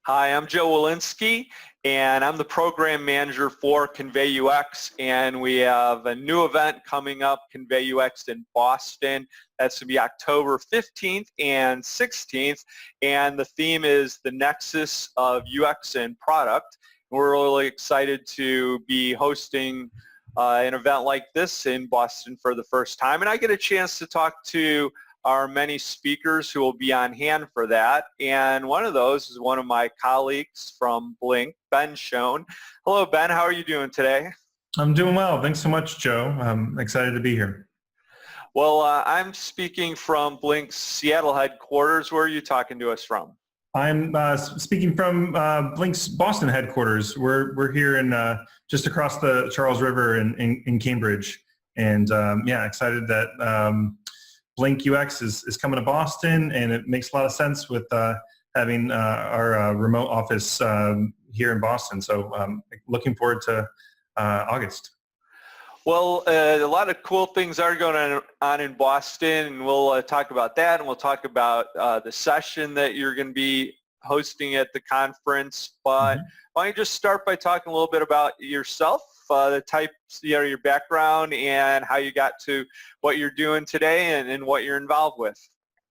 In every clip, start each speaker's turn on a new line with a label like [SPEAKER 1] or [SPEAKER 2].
[SPEAKER 1] Hi, I'm Joe Walensky, and I'm the program manager for ConveyUX, and we have a new event coming up, ConveyUX in Boston. That's going to be October 15th and 16th, and the theme is the nexus of UX and product. We're really excited to be hosting an event like this in Boston for the first time, and I get a chance to talk to our many speakers who will be on hand for that, and one of those is one of my colleagues from Blink, Ben Schoen. Hello, Ben. How are you doing today?
[SPEAKER 2] I'm doing well. Thanks so much, Joe. I'm excited to be here.
[SPEAKER 1] Well, I'm speaking from Blink's Seattle headquarters. Where are you talking to us from?
[SPEAKER 2] I'm speaking from Blink's Boston headquarters. We're here in just across the Charles River in Cambridge, and yeah, excited that Blink UX is coming to Boston, and it makes a lot of sense with having our remote office here in Boston. So looking forward to August.
[SPEAKER 1] Well, a lot of cool things are going on in Boston, and we'll talk about that, and we'll talk about the session that you're going to be hosting at the conference. But why don't you just start by talking a little bit about yourself, the types, your background, and how you got to what you're doing today and what you're involved with.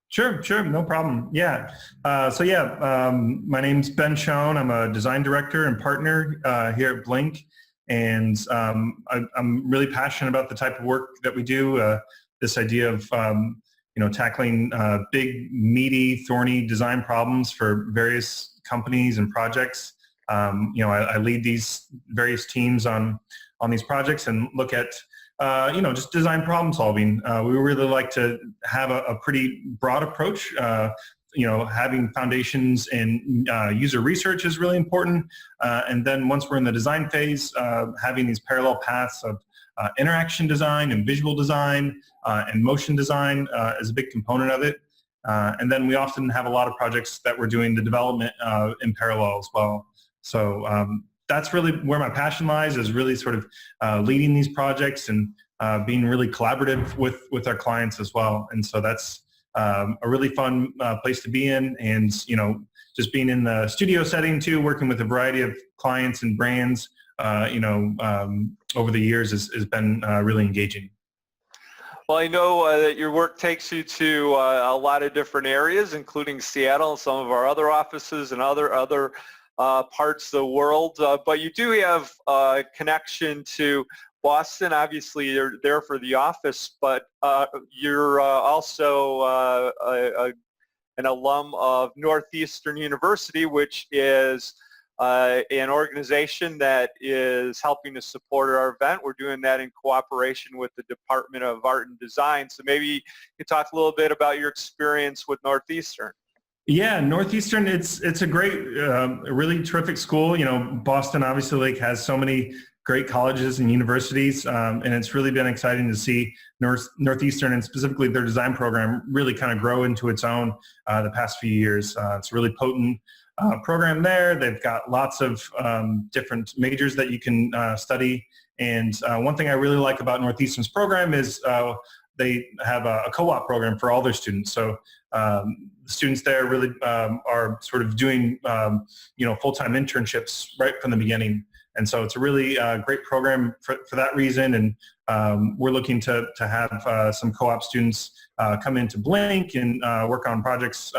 [SPEAKER 2] Sure, no problem. Yeah. My name's Ben Schoen. I'm a design director and partner here at Blink. And I'm really passionate about the type of work that we do, this idea of tackling big, meaty, thorny design problems for various companies and projects. I lead these various teams on these projects and look at just design problem solving. We really like to have a pretty broad approach. Having foundations in user research is really important. And then once we're in the design phase, having these parallel paths of interaction design and visual design and motion design is a big component of it. And then we often have a lot of projects that we're doing the development in parallel as well. So that's really where my passion lies, is really sort of leading these projects and being really collaborative with our clients as well. And so that's a really fun place to be in, and just being in the studio setting too, working with a variety of clients and brands, over the years has been really engaging.
[SPEAKER 1] Well, I know that your work takes you to a lot of different areas, including Seattle, some of our other offices, and other parts of the world. But you do have a connection to Boston. Obviously, you're there for the office, but you're also an alum of Northeastern University, which is an organization that is helping to support our event. We're doing that in cooperation with the Department of Art and Design. So maybe you could talk a little bit about your experience with Northeastern.
[SPEAKER 2] Yeah, Northeastern, it's a great, really terrific school. Boston obviously has so many great colleges and universities, and it's really been exciting to see Northeastern, and specifically their design program, really kind of grow into its own the past few years. It's a really potent program there. They've got lots of different majors that you can study, and one thing I really like about Northeastern's program is they have a co-op program for all their students. So the students there really are sort of doing full-time internships right from the beginning. And so it's a really great program for that reason. And we're looking to have some co-op students come into Blink and work on projects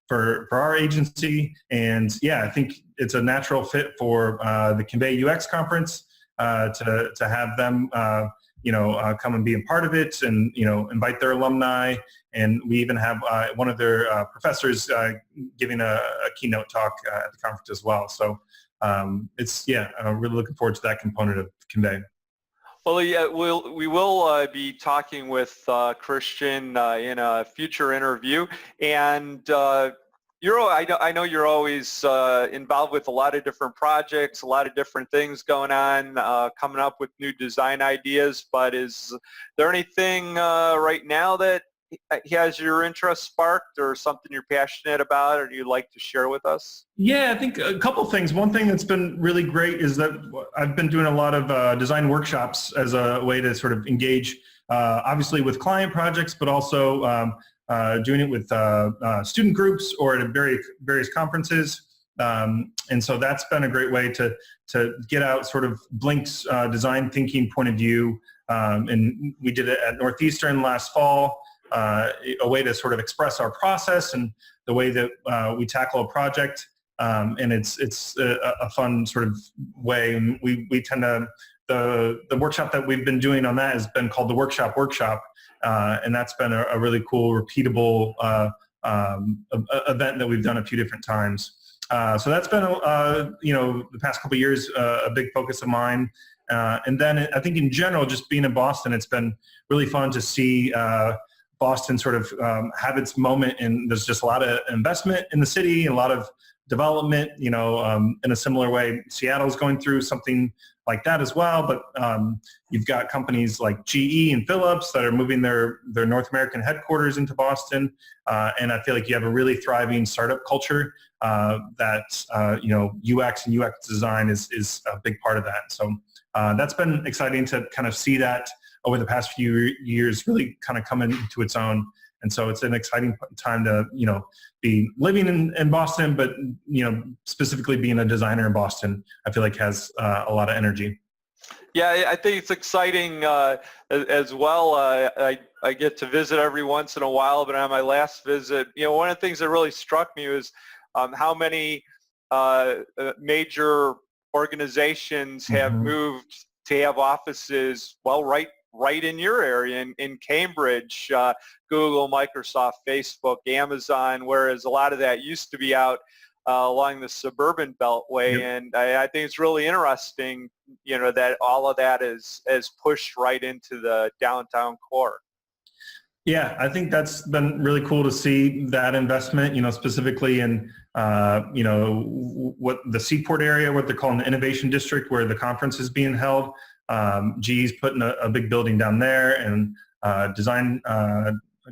[SPEAKER 2] for our agency. And yeah, I think it's a natural fit for the ConveyUX conference to have them come and be a part of it, and invite their alumni. And we even have one of their professors giving a keynote talk at the conference as well. So I'm really looking forward to that component of Convey.
[SPEAKER 1] Well, yeah, we will be talking with Christian in a future interview, and I know you're always involved with a lot of different projects, a lot of different things going on, coming up with new design ideas. But is there anything right now that has your interest sparked, or something you're passionate about, or you'd like to share with us?
[SPEAKER 2] Yeah, I think a couple things. One thing that's been really great is that I've been doing a lot of design workshops as a way to sort of engage, obviously with client projects, but also doing it with student groups or at various conferences. And so that's been a great way to get out sort of Blink's design thinking point of view. And we did it at Northeastern last fall, a way to sort of express our process and the way that we tackle a project. And it's a fun sort of way. And we tend to, the workshop that we've been doing on that has been called the Workshop. And that's been a really cool, repeatable event that we've done a few different times. So that's been, the past couple of years, a big focus of mine. And then I think in general, just being in Boston, it's been really fun to see Boston sort of have its moment. And there's just a lot of investment in the city and a lot of development, in a similar way. Seattle's going through something like that as well, but you've got companies like GE and Philips that are moving their North American headquarters into Boston, and I feel like you have a really thriving startup culture that UX and UX design is a big part of that. So that's been exciting to kind of see that over the past few years really kind of come into its own. And so it's an exciting time to, be living in Boston, but, specifically being a designer in Boston, I feel like has a lot of energy.
[SPEAKER 1] Yeah, I think it's exciting as well. I get to visit every once in a while, but on my last visit, one of the things that really struck me was how many major organizations have moved to have offices, right in your area, in Cambridge, Google, Microsoft, Facebook, Amazon, whereas a lot of that used to be out along the suburban beltway. Yep. And I think it's really interesting, that all of that is pushed right into the downtown core.
[SPEAKER 2] Yeah, I think that's been really cool to see that investment, specifically in, what the Seaport area, what they're calling the Innovation District, where the conference is being held. GE's putting a big building down there, and Design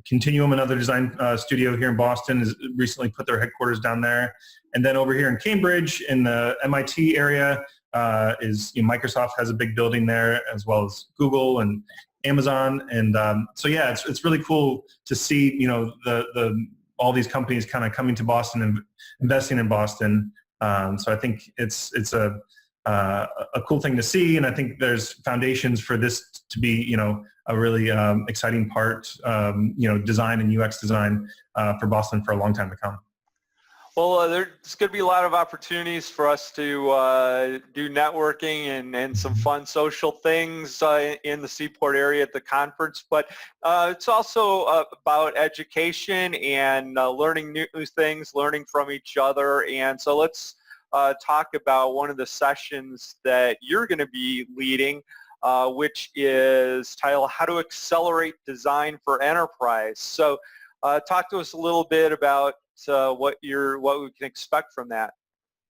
[SPEAKER 2] Continuum, another design studio here in Boston, has recently put their headquarters down there. And then over here in Cambridge, in the MIT area, Microsoft has a big building there, as well as Google and Amazon. And so yeah, it's really cool to see all these companies kind of coming to Boston and investing in Boston. So I think it's a cool thing to see, and I think there's foundations for this to be, a really exciting part, design and UX design for Boston for a long time to come.
[SPEAKER 1] Well, there's going to be a lot of opportunities for us to do networking and some fun social things in the Seaport area at the conference, but it's also about education and learning new things, learning from each other. And so let's talk about one of the sessions that you're going to be leading, which is titled How to Accelerate Design for Enterprise. So talk to us a little bit about what we can expect from that.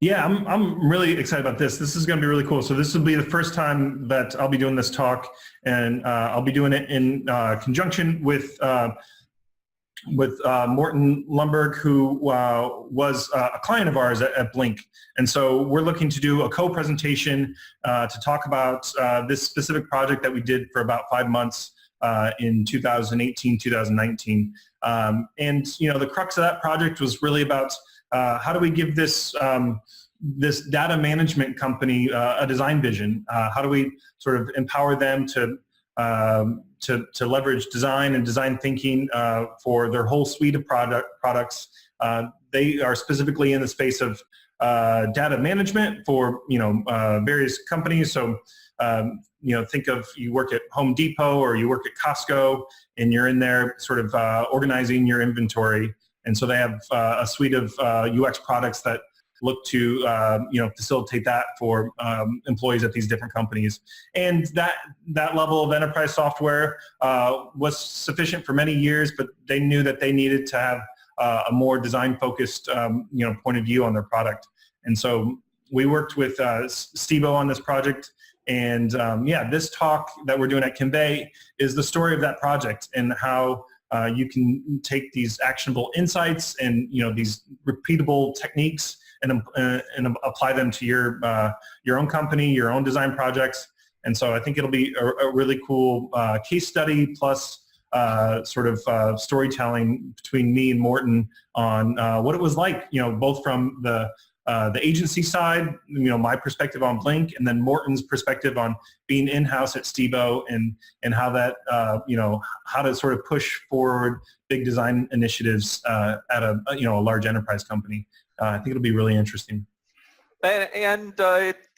[SPEAKER 2] Yeah, I'm really excited about this. This is going to be really cool. So this will be the first time that I'll be doing this talk, and I'll be doing it in conjunction with Morton Lumberg, who was a client of ours at Blink. And so we're looking to do a co-presentation to talk about this specific project that we did for about 5 months in 2018, 2019. And, the crux of that project was really about how do we give this data management company a design vision? How do we sort of empower them to leverage design and design thinking for their whole suite of products. They are specifically in the space of data management for various companies. So think of, you work at Home Depot or you work at Costco, and you're in there sort of organizing your inventory. And so they have a suite of UX products that look to facilitate that for employees at these different companies. And that level of enterprise software was sufficient for many years, but they knew that they needed to have a more design-focused point of view on their product. And so we worked with Steve-O on this project. And this talk that we're doing at Convey is the story of that project and how you can take these actionable insights and these repeatable techniques and apply them to your own company, your own design projects. And so I think it'll be a really cool case study plus sort of storytelling between me and Morton on what it was like, both from the the agency side, my perspective on Blink, and then Morton's perspective on being in-house at Stebo and how that, how to sort of push forward big design initiatives at a large enterprise company. I think it'll be really interesting.
[SPEAKER 1] And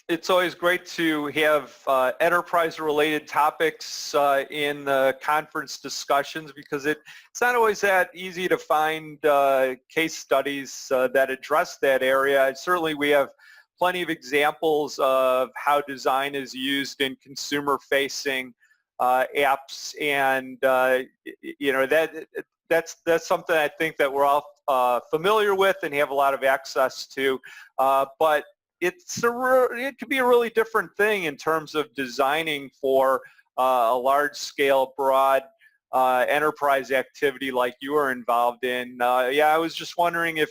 [SPEAKER 1] it's always great to have enterprise-related topics in the conference discussions, because it's not always that easy to find case studies that address that area. Certainly we have plenty of examples of how design is used in consumer-facing apps, and that's something I think that we're all familiar with and have a lot of access to, but it could be a really different thing in terms of designing for a large-scale, broad enterprise activity like you are involved in. I was just wondering if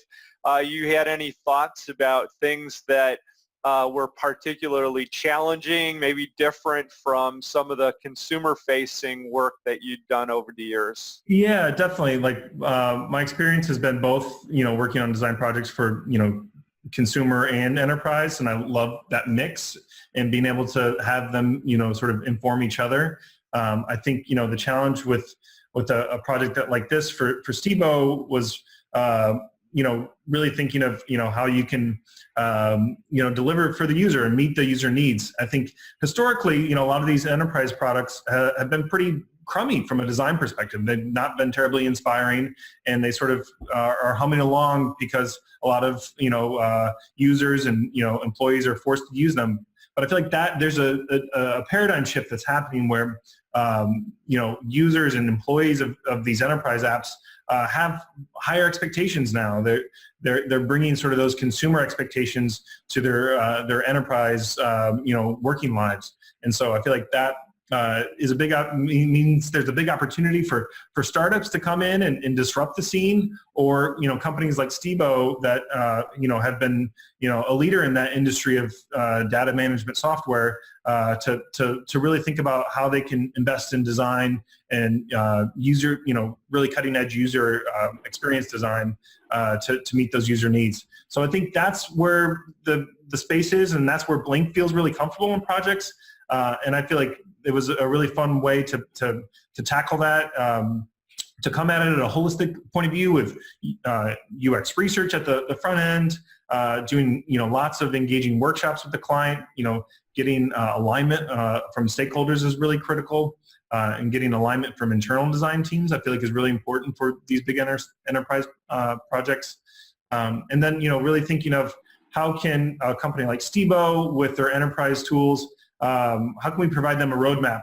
[SPEAKER 1] you had any thoughts about things that were particularly challenging, maybe different from some of the consumer-facing work that you'd done over the years.
[SPEAKER 2] Yeah, definitely. Like my experience has been both, working on design projects for, consumer and enterprise, and I love that mix and being able to have them, sort of inform each other. I think, the challenge with a project like this for Stebo was, really thinking of, how you can, deliver for the user and meet the user needs. I think historically, a lot of these enterprise products have been pretty crummy from a design perspective. They've not been terribly inspiring, and they sort of are humming along because a lot of, users and, employees are forced to use them. But I feel like that there's a paradigm shift that's happening where, users and employees of these enterprise apps have higher expectations now. They're bringing sort of those consumer expectations to their enterprise, working lives. And so I feel like that means there's a big opportunity for startups to come in and disrupt the scene, or companies like Stebo that have been a leader in that industry of data management software to really think about how they can invest in design and user really cutting edge user experience design to meet those user needs. So I think that's where the space is, and that's where Blink feels really comfortable in projects. And I feel like it was a really fun way to tackle that, to come at it at a holistic point of view with UX research at the front end, doing lots of engaging workshops with the client. Getting alignment from stakeholders is really critical, and getting alignment from internal design teams I feel like is really important for these big enterprise projects. And then really thinking of how can a company like Stebo with their enterprise tools, how can we provide them a roadmap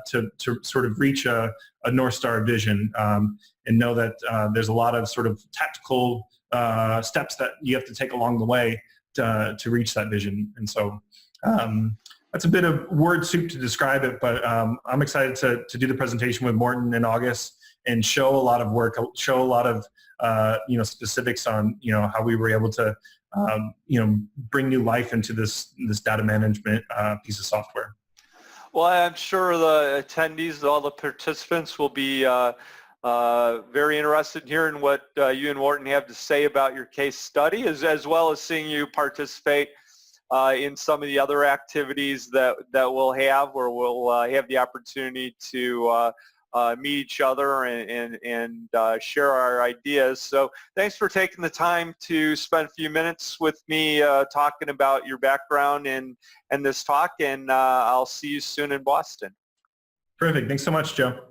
[SPEAKER 2] to sort of reach a North Star vision, and know that there's a lot of sort of tactical steps that you have to take along the way to reach that vision. And so that's a bit of word soup to describe it, but I'm excited to do the presentation with Morton in August and show a lot of work, show a lot of specifics on how we were able to bring new life into this data management piece of software.
[SPEAKER 1] Well, I'm sure the attendees, all the participants will be very interested in hearing what you and Morton have to say about your case study, as well as seeing you participate in some of the other activities that we'll have, where we'll have the opportunity to meet each other and share our ideas. So thanks for taking the time to spend a few minutes with me talking about your background and this talk, and I'll see you soon in Boston.
[SPEAKER 2] Perfect. Thanks so much, Joe.